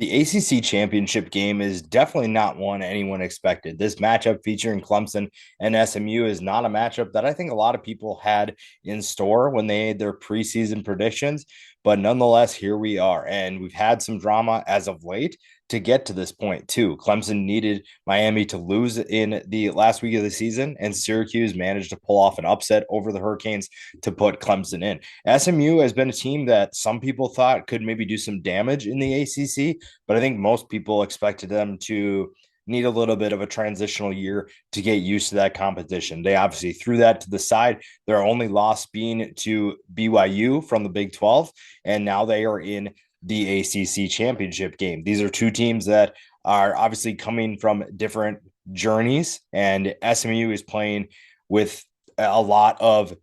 The ACC Championship game is definitely not one anyone expected. This matchup featuring Clemson and SMU is not a matchup that I think a lot of people had in store when they made their preseason predictions. But nonetheless, here we are. And we've had some drama as of late to get to this point, too. Clemson needed Miami to lose in the last week of the season, and Syracuse managed to pull off an upset over the Hurricanes to put Clemson in. SMU has been a team that some people thought could maybe do some damage in the ACC, but I think most people expected them to need a little bit of a transitional year to get used to that competition. They obviously threw that to the side, their only loss being to BYU from the Big 12, and now they are in the ACC Championship game. These are two teams that are obviously coming from different journeys, and SMU is playing with a lot of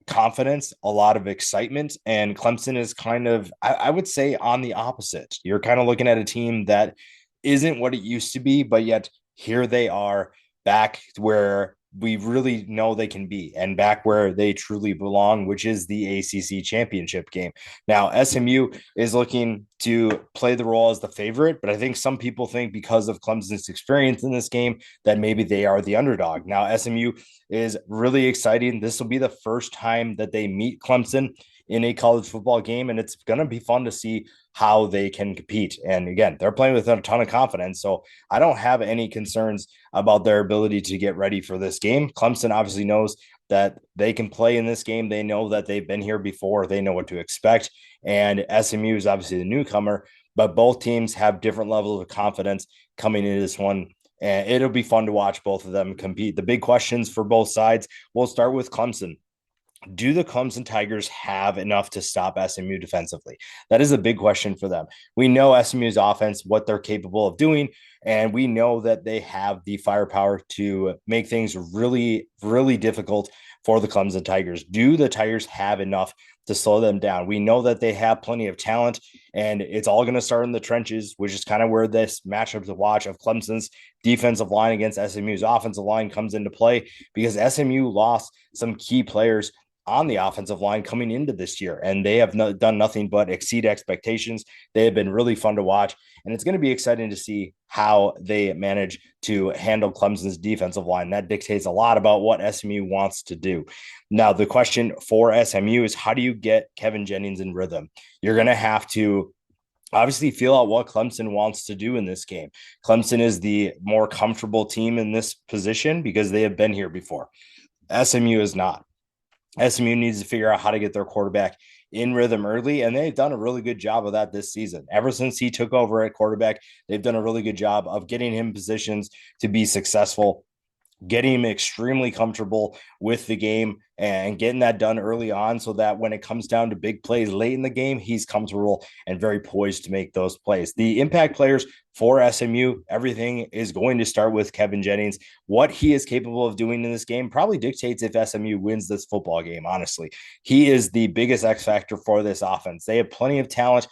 confidence, a lot of excitement, and Clemson is kind of, I would say, on the opposite. You're kind of looking at a team that isn't what it used to be, but yet here they are back where we really know they can be and back where they truly belong, which is the ACC Championship game. Now, SMU is looking to play the role as the favorite, but I think some people think because of Clemson's experience in this game that maybe they are the underdog. Now, SMU is really exciting. This will be the first time that they meet Clemson in a college football game, and it's going to be fun to see how they can compete. And again, they're playing with a ton of confidence, so I don't have any concerns about their ability to get ready for this game. Clemson obviously knows that they can play in this game. They know that they've been here before. They know what to expect. And SMU is obviously the newcomer, but both teams have different levels of confidence coming into this one. And it'll be fun to watch both of them compete. The big questions for both sides, we'll start with Clemson. Do the Clemson Tigers have enough to stop SMU defensively? That is a big question for them. We know SMU's offense, what they're capable of doing, and we know that they have the firepower to make things really, really difficult for the Clemson Tigers. Do the Tigers have enough to slow them down? We know that they have plenty of talent, and it's all going to start in the trenches, which is kind of where this matchup to watch of Clemson's defensive line against SMU's offensive line comes into play because SMU lost some key players on the offensive line coming into this year, and they have done nothing but exceed expectations. They have been really fun to watch, and it's going to be exciting to see how they manage to handle Clemson's defensive line. That dictates a lot about what SMU wants to do. Now, the question for SMU is how do you get Kevin Jennings in rhythm? You're going to have to obviously feel out what Clemson wants to do in this game. Clemson is the more comfortable team in this position because they have been here before. SMU is not. SMU needs to figure out how to get their quarterback in rhythm early, and they've done a really good job of that this season. Ever since he took over at quarterback, they've done a really good job of getting him positions to be successful, getting him extremely comfortable with the game and getting that done early on so that when it comes down to big plays late in the game, he's comfortable and very poised to make those plays. The impact players for SMU, everything is going to start with Kevin Jennings. What he is capable of doing in this game probably dictates if SMU wins this football game, honestly. He is the biggest X factor for this offense. They have plenty of talent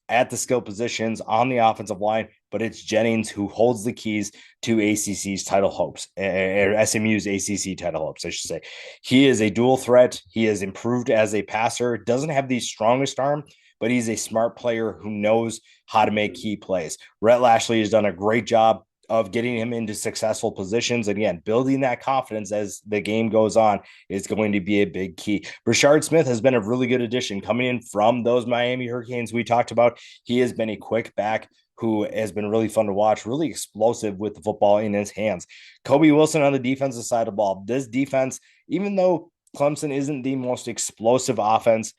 at the skill positions on the offensive line, but it's Jennings who holds the keys to ACC's title hopes, or SMU's ACC title hopes, I should say. He is a dual threat. He has improved as a passer, doesn't have the strongest arm, but he's a smart player who knows how to make key plays. Rhett Lashley has done a great job of getting him into successful positions. Again, building that confidence as the game goes on is going to be a big key. Rashard Smith has been a really good addition coming in from those Miami Hurricanes we talked about. He has been a quick back who has been really fun to watch, really explosive with the football in his hands. Kobe Wilson on the defensive side of the ball. This defense, even though Clemson isn't the most explosive offense,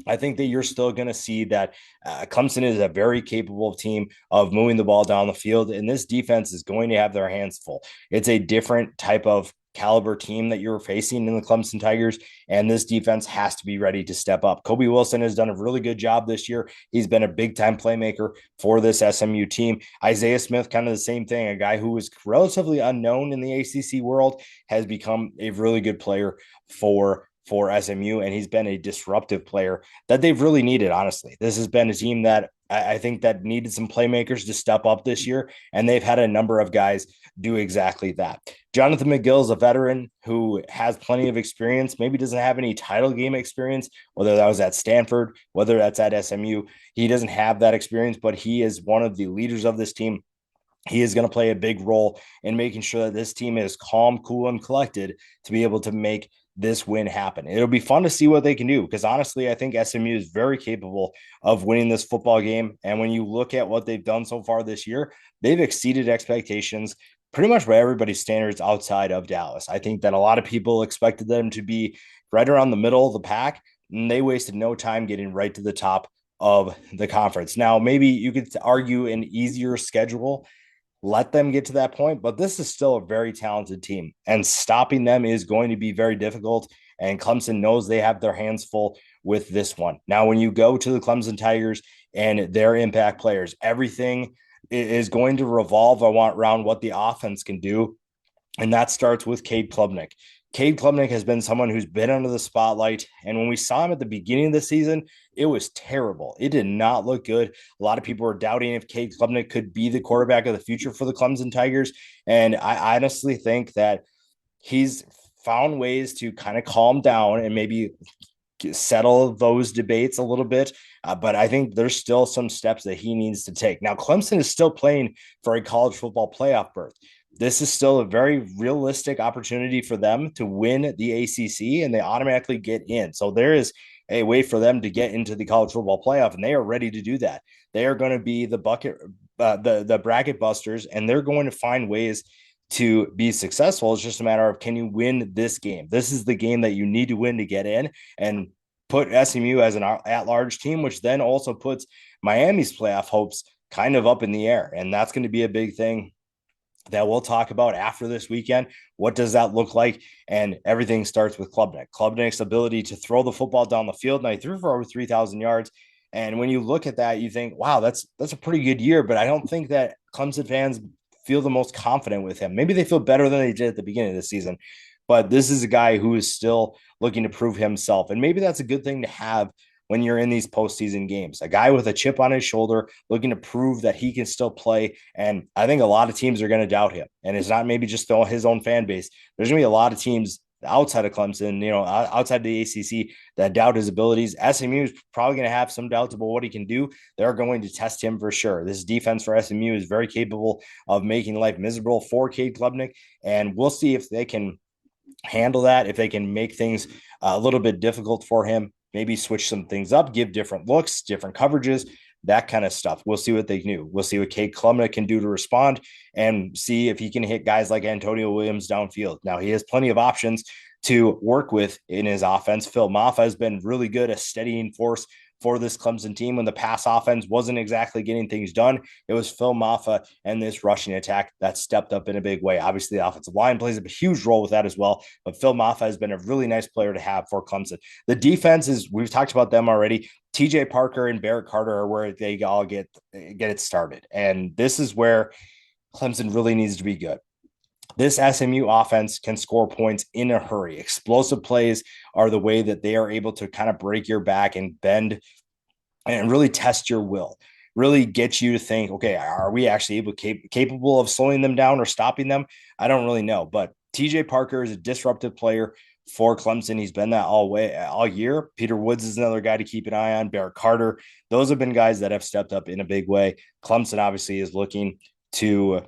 I think that you're still going to see that Clemson is a very capable team of moving the ball down the field, and this defense is going to have their hands full. It's a different type of caliber team that you're facing in the Clemson Tigers, and this defense has to be ready to step up. Kobe Wilson has done a really good job this year. He's been a big-time playmaker for this SMU team. Isaiah Smith, kind of the same thing, a guy who was relatively unknown in the ACC world, has become a really good player for SMU, and he's been a disruptive player that they've really needed, honestly. This has been a team that I think that needed some playmakers to step up this year, and they've had a number of guys do exactly that. Jonathan McGill is a veteran who has plenty of experience, maybe doesn't have any title game experience, whether that was at Stanford, whether that's at SMU. He doesn't have that experience, but he is one of the leaders of this team. He is going to play a big role in making sure that this team is calm, cool, and collected to be able to make this win happen. It'll be fun to see what they can do because honestly, I think SMU is very capable of winning this football game. And when you look at what they've done so far this year, they've exceeded expectations pretty much by everybody's standards outside of Dallas. I think that a lot of people expected them to be right around the middle of the pack, and they wasted no time getting right to the top of the conference. Now, maybe you could argue an easier schedule let them get to that point. But this is still a very talented team, and stopping them is going to be very difficult. And Clemson knows they have their hands full with this one. Now, when you go to the Clemson Tigers and their impact players, everything is going to revolve around what the offense can do. And that starts with Cade Klubnik. Cade Klubnik has been someone who's been under the spotlight. And when we saw him at the beginning of the season, it was terrible. It did not look good. A lot of people were doubting if Cade Klubnik could be the quarterback of the future for the Clemson Tigers. And I honestly think that he's found ways to kind of calm down and maybe settle those debates a little bit. But I think there's still some steps that he needs to take. Now, Clemson is still playing for a college football playoff berth. This is still a very realistic opportunity for them to win the ACC, and they automatically get in. So there is a way for them to get into the college football playoff, and they are ready to do that. They are going to be the the bracket busters, and they're going to find ways to be successful. It's just a matter of, can you win this game? This is the game that you need to win to get in, and put SMU as an at-large team, which then also puts Miami's playoff hopes kind of up in the air. And that's going to be a big thing that we'll talk about after this weekend. What does that look like? And everything starts with Klubnik. Klubnik's ability to throw the football down the field. Now, he threw for over 3,000 yards. And when you look at that, you think, wow, that's a pretty good year. But I don't think that Clemson fans feel the most confident with him. Maybe they feel better than they did at the beginning of the season. But this is a guy who is still looking to prove himself. And maybe that's a good thing to have when you're in these postseason games. A guy with a chip on his shoulder looking to prove that he can still play. And I think a lot of teams are going to doubt him. And it's not maybe just his own fan base. There's going to be a lot of teams outside of Clemson, outside the ACC that doubt his abilities. SMU is probably going to have some doubts about what he can do. They're going to test him for sure. This defense for SMU is very capable of making life miserable for Cade Klubnik. And we'll see if they can handle that, if they can make things a little bit difficult for him, maybe switch some things up, give different looks, different coverages, that kind of stuff. We'll see what they can do. We'll see what Cade Klubnik can do to respond and see if he can hit guys like Antonio Williams downfield. Now, he has plenty of options to work with in his offense. Phil Maffa has been really good, a steadying force for this Clemson team. When the pass offense wasn't exactly getting things done, it was Phil Maffa and this rushing attack that stepped up in a big way. Obviously, the offensive line plays a huge role with that as well, but Phil Maffa has been a really nice player to have for Clemson. The defense is, we've talked about them already. TJ Parker and Barrett Carter are where they all get it started. And this is where Clemson really needs to be good. This SMU offense can score points in a hurry. Explosive plays are the way that they are able to kind of break your back and bend and really test your will, really get you to think, okay, are we actually capable of slowing them down or stopping them? I don't really know, but TJ Parker is a disruptive player for Clemson. He's been that all year. Peter Woods is another guy to keep an eye on. Barrett Carter. Those have been guys that have stepped up in a big way. Clemson obviously is looking to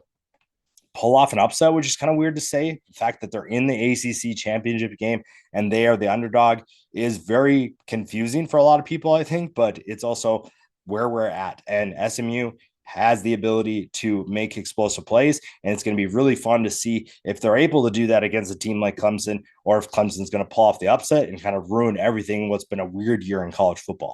pull off an upset, which is kind of weird to say. The fact that they're in the ACC championship game and they are the underdog is very confusing for a lot of people, I think, but it's also where we're at. And SMU has the ability to make explosive plays, and it's going to be really fun to see if they're able to do that against a team like Clemson, or if Clemson's going to pull off the upset and kind of ruin everything what's been a weird year in college football.